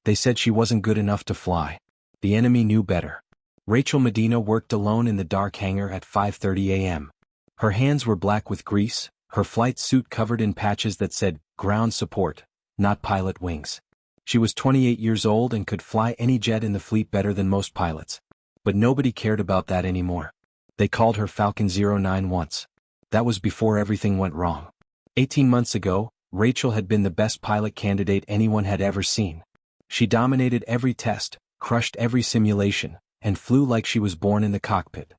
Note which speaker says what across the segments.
Speaker 1: They said she wasn't good enough to fly. The enemy knew better. Rachel Medina worked alone in the dark hangar at 5:30 a.m. Her hands were black with grease, her flight suit covered in patches that said, "Ground Support," not pilot wings. She was 28 years old and could fly any jet in the fleet better than most pilots. But nobody cared about that anymore. They called her Falcon 09 once. That was before everything went wrong. 18 months ago, Rachel had been the best pilot candidate anyone had ever seen. She dominated every test, crushed every simulation, and flew like she was born in the cockpit.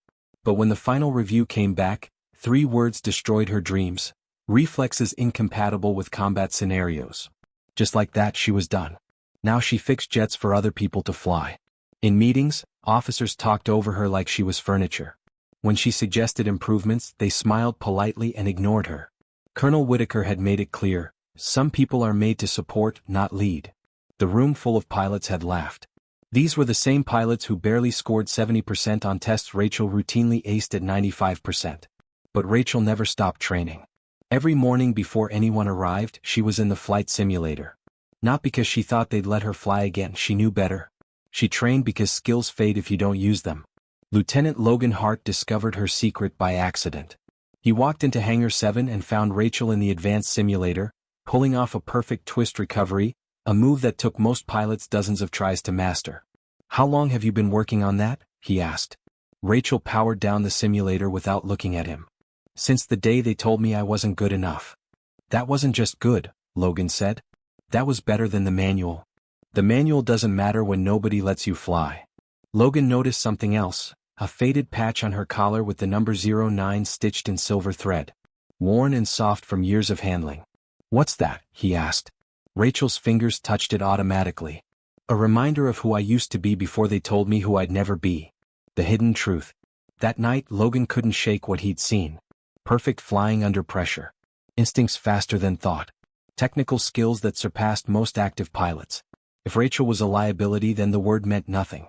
Speaker 1: But when the final review came back, 3 words destroyed her dreams: reflexes incompatible with combat scenarios. Just like that, she was done. Now she fixed jets for other people to fly. In meetings, officers talked over her like she was furniture. When she suggested improvements, they smiled politely and ignored her. Colonel Whitaker had made it clear, some people are made to support, not lead. The room full of pilots had laughed. These were the same pilots who barely scored 70% on tests Rachel routinely aced at 95%. But Rachel never stopped training. Every morning before anyone arrived, she was in the flight simulator. Not because she thought they'd let her fly again, she knew better. She trained because skills fade if you don't use them. Lieutenant Logan Hart discovered her secret by accident. He walked into Hangar 7 and found Rachel in the advanced simulator, pulling off a perfect twist recovery, a move that took most pilots dozens of tries to master. "How long have you been working on that?" he asked. Rachel powered down the simulator without looking at him. "Since the day they told me I wasn't good enough." "That wasn't just good," Logan said. "That was better than the manual." "The manual doesn't matter when nobody lets you fly." Logan noticed something else, a faded patch on her collar with the number 09 stitched in silver thread. Worn and soft from years of handling. "What's that?" he asked. Rachel's fingers touched it automatically. "A reminder of who I used to be before they told me who I'd never be." The hidden truth. That night, Logan couldn't shake what he'd seen. Perfect flying under pressure. Instincts faster than thought. Technical skills that surpassed most active pilots. If Rachel was a liability, then the word meant nothing.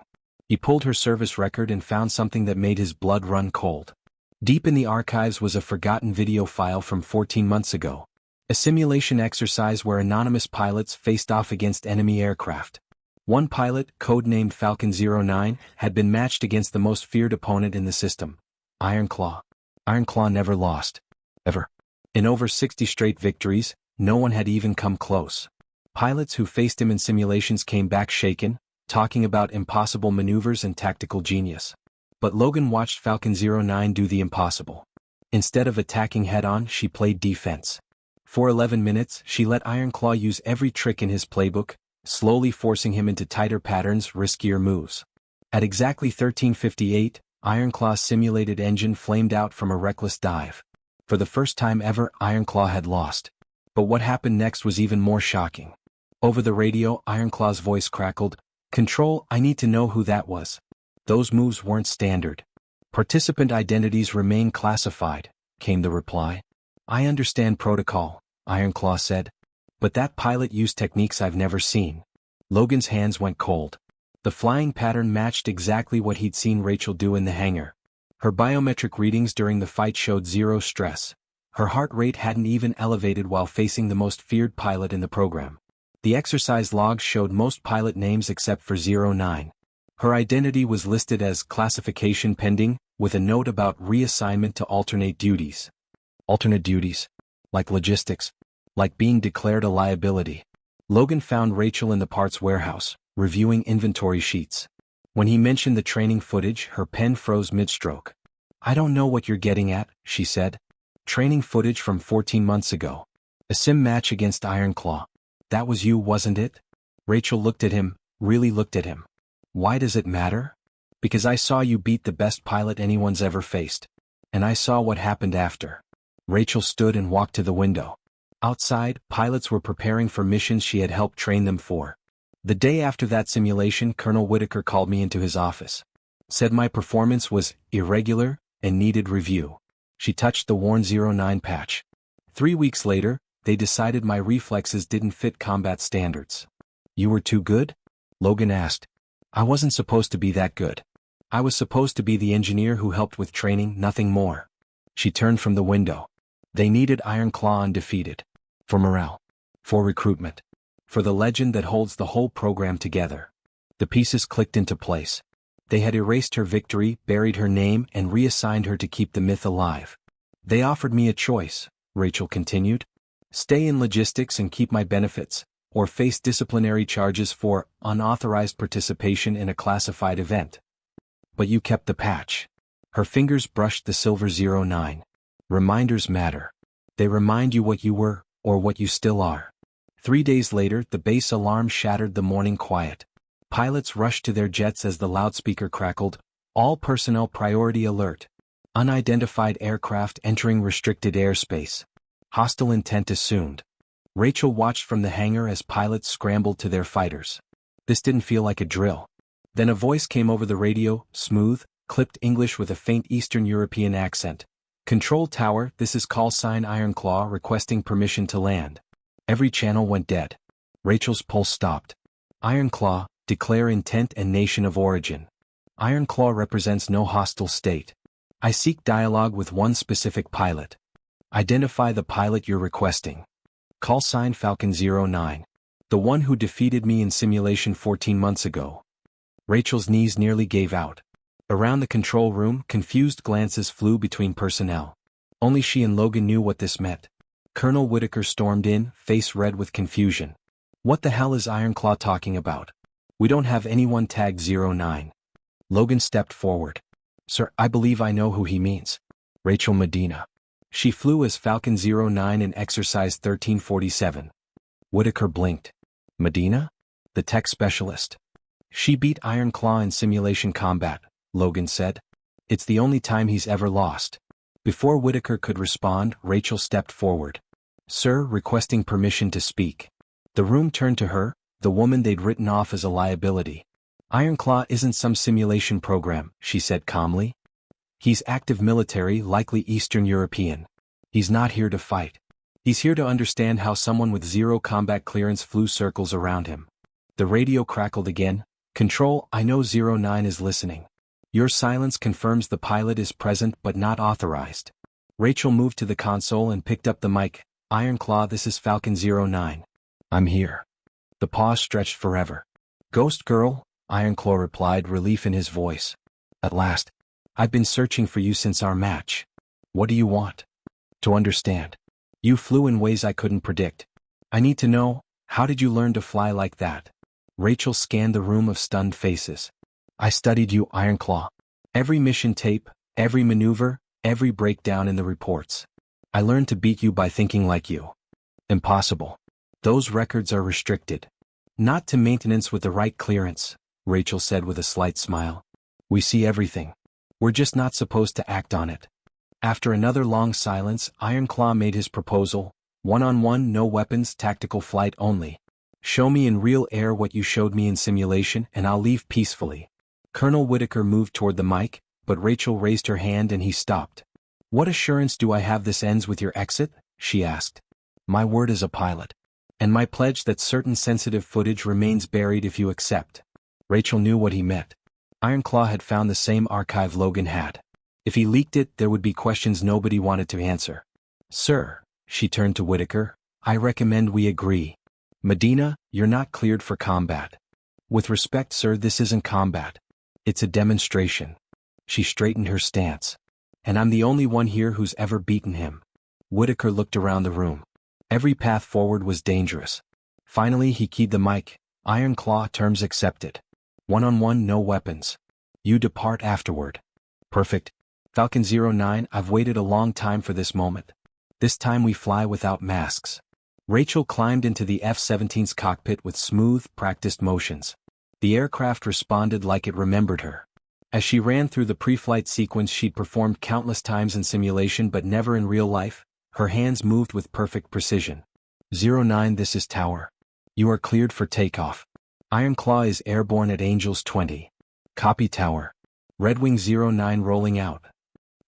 Speaker 1: He pulled her service record and found something that made his blood run cold. Deep in the archives was a forgotten video file from 14 months ago. A simulation exercise where anonymous pilots faced off against enemy aircraft. One pilot, codenamed Falcon 09, had been matched against the most feared opponent in the system, Ironclaw. Ironclaw never lost. Ever. In over 60 straight victories, no one had even come close. Pilots who faced him in simulations came back shaken, talking about impossible maneuvers and tactical genius. But Logan watched Falcon 09 do the impossible. Instead of attacking head-on, she played defense. For 11 minutes, she let Ironclaw use every trick in his playbook, slowly forcing him into tighter patterns, riskier moves. At exactly 13:58, Ironclaw's simulated engine flamed out from a reckless dive. For the first time ever, Ironclaw had lost. But what happened next was even more shocking. Over the radio, Ironclaw's voice crackled, "Control, I need to know who that was." "Those moves weren't standard. Participant identities remain classified," came the reply. "I understand protocol," Ironclaw said. "But that pilot used techniques I've never seen." Logan's hands went cold. The flying pattern matched exactly what he'd seen Rachel do in the hangar. Her biometric readings during the fight showed zero stress. Her heart rate hadn't even elevated while facing the most feared pilot in the program. The exercise logs showed most pilot names except for 09. Her identity was listed as classification pending, with a note about reassignment to alternate duties. Alternate duties? Like logistics? Like being declared a liability? Logan found Rachel in the parts warehouse, reviewing inventory sheets. When he mentioned the training footage, her pen froze mid-stroke. "I don't know what you're getting at," she said. "Training footage from 14 months ago. A sim match against Ironclaw. That was you, wasn't it?" Rachel looked at him, really looked at him. "Why does it matter?" "Because I saw you beat the best pilot anyone's ever faced. And I saw what happened after." Rachel stood and walked to the window. Outside, pilots were preparing for missions she had helped train them for. The day after that simulation, Colonel Whitaker called me into his office. Said my performance was irregular and needed review. She touched the worn 09 patch. 3 weeks later, they decided my reflexes didn't fit combat standards. "You were too good?" Logan asked. "I wasn't supposed to be that good. I was supposed to be the engineer who helped with training, nothing more." She turned from the window. They needed Ironclaw undefeated. For morale. For recruitment. for the legend that holds the whole program together. The pieces clicked into place. They had erased her victory, buried her name, and reassigned her to keep the myth alive. They offered me a choice, Rachel continued. Stay in logistics and keep my benefits, or face disciplinary charges for unauthorized participation in a classified event. But you kept the patch. Her fingers brushed the silver 09. Reminders matter. They remind you what you were, or what you still are. 3 days later, the base alarm shattered the morning quiet. Pilots rushed to their jets as the loudspeaker crackled. All personnel priority alert. Unidentified aircraft entering restricted airspace. Hostile intent assumed. Rachel watched from the hangar as pilots scrambled to their fighters. This didn't feel like a drill. Then a voice came over the radio, smooth, clipped English with a faint Eastern European accent. Control tower, this is call sign Ironclaw requesting permission to land. Every channel went dead. Rachel's pulse stopped. Ironclaw, declare intent and nation of origin. Ironclaw represents no hostile state. I seek dialogue with one specific pilot. Identify the pilot you're requesting. Call sign Falcon 09. The one who defeated me in simulation 14 months ago. Rachel's knees nearly gave out. Around the control room, confused glances flew between personnel. Only she and Logan knew what this meant. Colonel Whitaker stormed in, face red with confusion. What the hell is Ironclaw talking about? We don't have anyone tagged 09. Logan stepped forward. Sir, I believe I know who he means. Rachel Medina. She flew as Falcon 09 in Exercise 1347. Whitaker blinked. Medina? The tech specialist. She beat Ironclaw in simulation combat, Logan said. It's the only time he's ever lost. Before Whitaker could respond, Rachel stepped forward. Sir, requesting permission to speak. The room turned to her, the woman they'd written off as a liability. Ironclaw isn't some simulation program, she said calmly. He's active military, likely Eastern European. He's not here to fight. He's here to understand how someone with zero combat clearance flew circles around him. The radio crackled again. Control, I know 09 is listening. Your silence confirms the pilot is present but not authorized. Rachel moved to the console and picked up the mic. Ironclaw, this is Falcon 09. I'm here. The pause stretched forever. Ghost girl, Ironclaw replied, relief in his voice. At last. I've been searching for you since our match. What do you want? To understand. You flew in ways I couldn't predict. I need to know, how did you learn to fly like that? Rachel scanned the room of stunned faces. I studied you, Ironclaw. Every mission tape, every maneuver, every breakdown in the reports. I learned to beat you by thinking like you. Impossible. Those records are restricted. Not to maintenance with the right clearance, Rachel said with a slight smile. We see everything. We're just not supposed to act on it. After another long silence, Ironclaw made his proposal. One-on-one, no weapons, tactical flight only. Show me in real air what you showed me in simulation and I'll leave peacefully. Colonel Whitaker moved toward the mic, but Rachel raised her hand and he stopped. What assurance do I have this ends with your exit? She asked. My word as a pilot. And my pledge that certain sensitive footage remains buried if you accept. Rachel knew what he meant. Ironclaw had found the same archive Logan had. If he leaked it, there would be questions nobody wanted to answer. Sir, she turned to Whitaker, I recommend we agree. Medina, you're not cleared for combat. With respect, sir, this isn't combat. It's a demonstration. She straightened her stance. And I'm the only one here who's ever beaten him. Whitaker looked around the room. Every path forward was dangerous. Finally, he keyed the mic. Ironclaw, terms accepted. One-on-one, no weapons. You depart afterward. Perfect. Falcon 09, I've waited a long time for this moment. This time we fly without masks. Rachel climbed into the F-17's cockpit with smooth, practiced motions. The aircraft responded like it remembered her. As she ran through the pre-flight sequence she'd performed countless times in simulation but never in real life, her hands moved with perfect precision. 09, this is Tower. You are cleared for takeoff. Ironclaw is airborne at Angels 20. Copy Tower. Redwing 09 rolling out.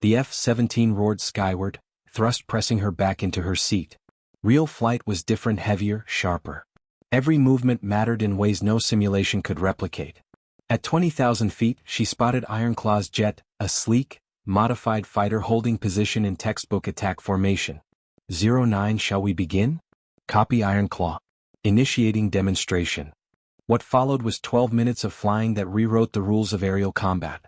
Speaker 1: The F-17 roared skyward, thrust pressing her back into her seat. Real flight was different, heavier, sharper. Every movement mattered in ways no simulation could replicate. At 20,000 feet, she spotted Ironclaw's jet, a sleek, modified fighter holding position in textbook attack formation. 09, shall we begin? Copy Ironclaw. Initiating demonstration. What followed was 12 minutes of flying that rewrote the rules of aerial combat.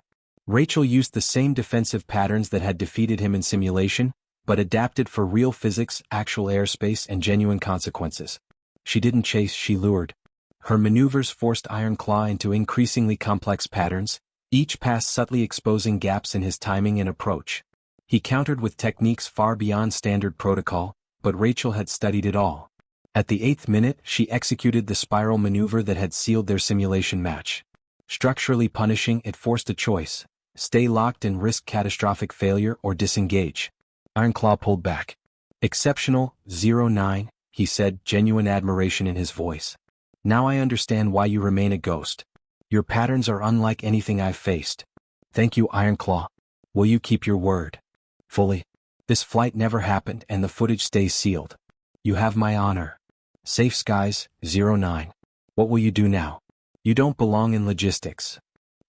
Speaker 1: Rachel used the same defensive patterns that had defeated him in simulation, but adapted for real physics, actual airspace, and genuine consequences. She didn't chase, she lured. Her maneuvers forced Ironclaw into increasingly complex patterns, each pass subtly exposing gaps in his timing and approach. He countered with techniques far beyond standard protocol, but Rachel had studied it all. At the 8th minute, she executed the spiral maneuver that had sealed their simulation match. Structurally punishing, it forced a choice: stay locked and risk catastrophic failure or disengage. Ironclaw pulled back. Exceptional, 09, he said, genuine admiration in his voice. Now I understand why you remain a ghost. Your patterns are unlike anything I've faced. Thank you, Ironclaw. Will you keep your word? Fully. This flight never happened and the footage stays sealed. You have my honor. Safe skies, 09. What will you do now? You don't belong in logistics.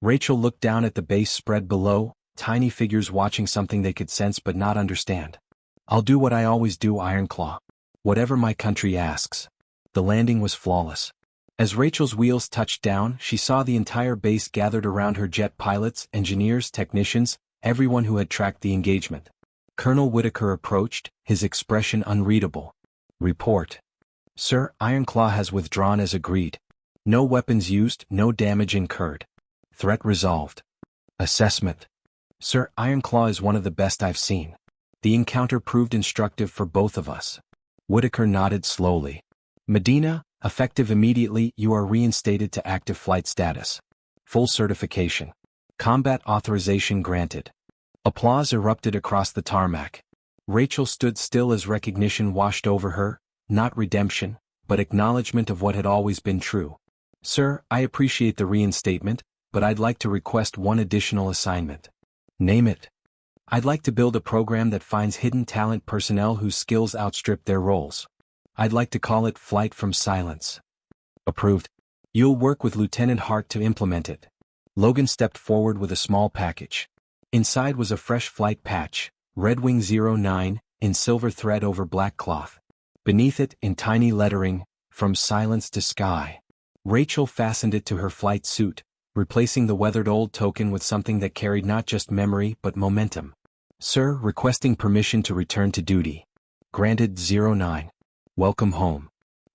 Speaker 1: Rachel looked down at the base spread below, tiny figures watching something they could sense but not understand. I'll do what I always do, Ironclaw. Whatever my country asks. The landing was flawless. As Rachel's wheels touched down, she saw the entire base gathered around her: jet pilots, engineers, technicians, everyone who had tracked the engagement. Colonel Whitaker approached, his expression unreadable. Report. Sir, Ironclaw has withdrawn as agreed. No weapons used, no damage incurred. Threat resolved. Assessment. Sir, Ironclaw is one of the best I've seen. The encounter proved instructive for both of us. Whitaker nodded slowly. Medina, effective immediately, you are reinstated to active flight status. Full certification. Combat authorization granted. Applause erupted across the tarmac. Rachel stood still as recognition washed over her, not redemption, but acknowledgement of what had always been true. Sir, I appreciate the reinstatement, but I'd like to request one additional assignment. Name it. I'd like to build a program that finds hidden talent personnel whose skills outstrip their roles. I'd like to call it Flight from Silence. Approved. You'll work with Lieutenant Hart to implement it. Logan stepped forward with a small package. Inside was a fresh flight patch, Red Wing 09, in silver thread over black cloth. Beneath it, in tiny lettering, From Silence to Sky. Rachel fastened it to her flight suit, replacing the weathered old token with something that carried not just memory but momentum. Sir, requesting permission to return to duty. Granted, 09. Welcome home.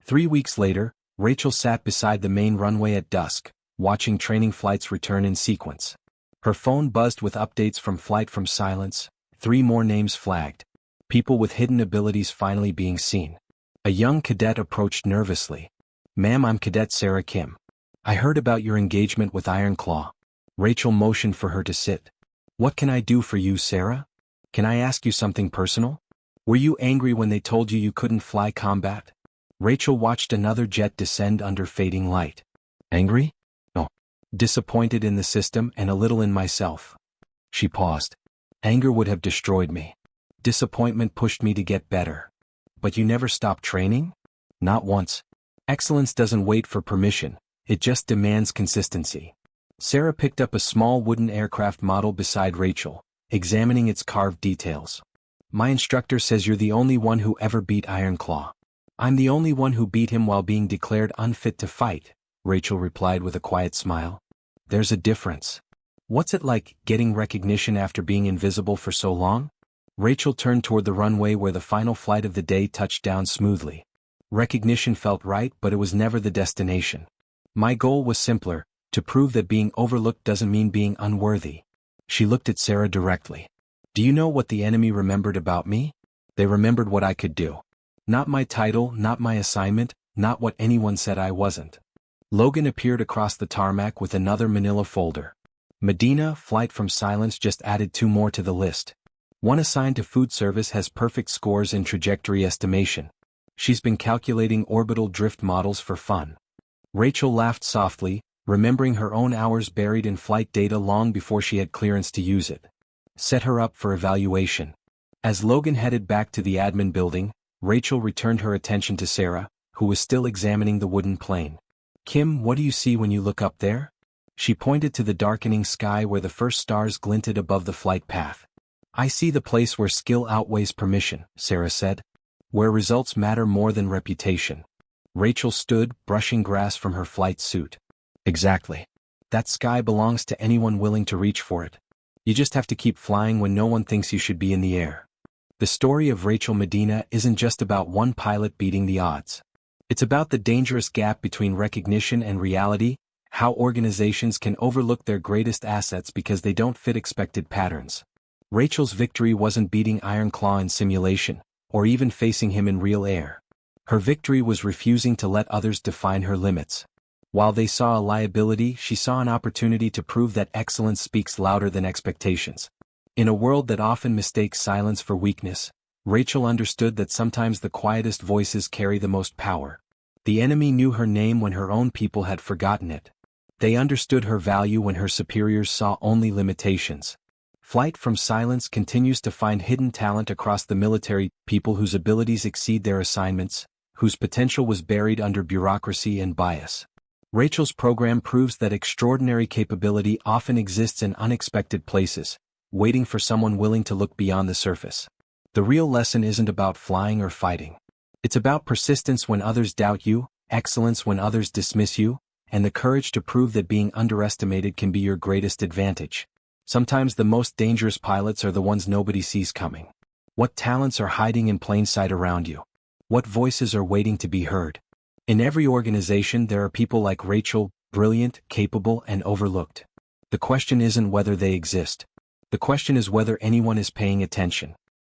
Speaker 1: 3 weeks later, Rachel sat beside the main runway at dusk, watching training flights return in sequence. Her phone buzzed with updates from Flight from Silence, 3 more names flagged. People with hidden abilities finally being seen. A young cadet approached nervously. Ma'am, I'm Cadet Sarah Kim. I heard about your engagement with Ironclaw. Rachel motioned for her to sit. What can I do for you, Sarah? Can I ask you something personal? Were you angry when they told you couldn't fly combat? Rachel watched another jet descend under fading light. Angry? No. Disappointed in the system and a little in myself. She paused. Anger would have destroyed me. Disappointment pushed me to get better. But you never stopped training? Not once. Excellence doesn't wait for permission, it just demands consistency. Sarah picked up a small wooden aircraft model beside Rachel, examining its carved details. My instructor says you're the only one who ever beat Ironclaw. I'm the only one who beat him while being declared unfit to fight, Rachel replied with a quiet smile. There's a difference. What's it like, getting recognition after being invisible for so long? Rachel turned toward the runway where the final flight of the day touched down smoothly. Recognition felt right, but it was never the destination. My goal was simpler, to prove that being overlooked doesn't mean being unworthy. She looked at Sarah directly. Do you know what the enemy remembered about me? They remembered what I could do. Not my title, not my assignment, not what anyone said I wasn't. Logan appeared across the tarmac with another manila folder. Medina, Flight from Silence just added 2 more to the list. One assigned to food service has perfect scores in trajectory estimation. She's been calculating orbital drift models for fun. Rachel laughed softly, remembering her own hours buried in flight data long before she had clearance to use it. Set her up for evaluation. As Logan headed back to the admin building, Rachel returned her attention to Sarah, who was still examining the wooden plane. Kim, what do you see when you look up there? She pointed to the darkening sky where the first stars glinted above the flight path. I see the place where skill outweighs permission, Sarah said. Where results matter more than reputation. Rachel stood, brushing grass from her flight suit. Exactly. That sky belongs to anyone willing to reach for it. You just have to keep flying when no one thinks you should be in the air. The story of Rachel Medina isn't just about one pilot beating the odds. It's about the dangerous gap between recognition and reality, how organizations can overlook their greatest assets because they don't fit expected patterns. Rachel's victory wasn't beating Iron Claw in simulation, or even facing him in real air. Her victory was refusing to let others define her limits. While they saw a liability, she saw an opportunity to prove that excellence speaks louder than expectations. In a world that often mistakes silence for weakness, Rachel understood that sometimes the quietest voices carry the most power. The enemy knew her name when her own people had forgotten it. They understood her value when her superiors saw only limitations. Flight from Silence continues to find hidden talent across the military, people whose abilities exceed their assignments, whose potential was buried under bureaucracy and bias. Rachel's program proves that extraordinary capability often exists in unexpected places, waiting for someone willing to look beyond the surface. The real lesson isn't about flying or fighting. It's about persistence when others doubt you, excellence when others dismiss you, and the courage to prove that being underestimated can be your greatest advantage. Sometimes the most dangerous pilots are the ones nobody sees coming. What talents are hiding in plain sight around you? What voices are waiting to be heard? In every organization there are people like Rachel, brilliant, capable, and overlooked. The question isn't whether they exist. The question is whether anyone is paying attention.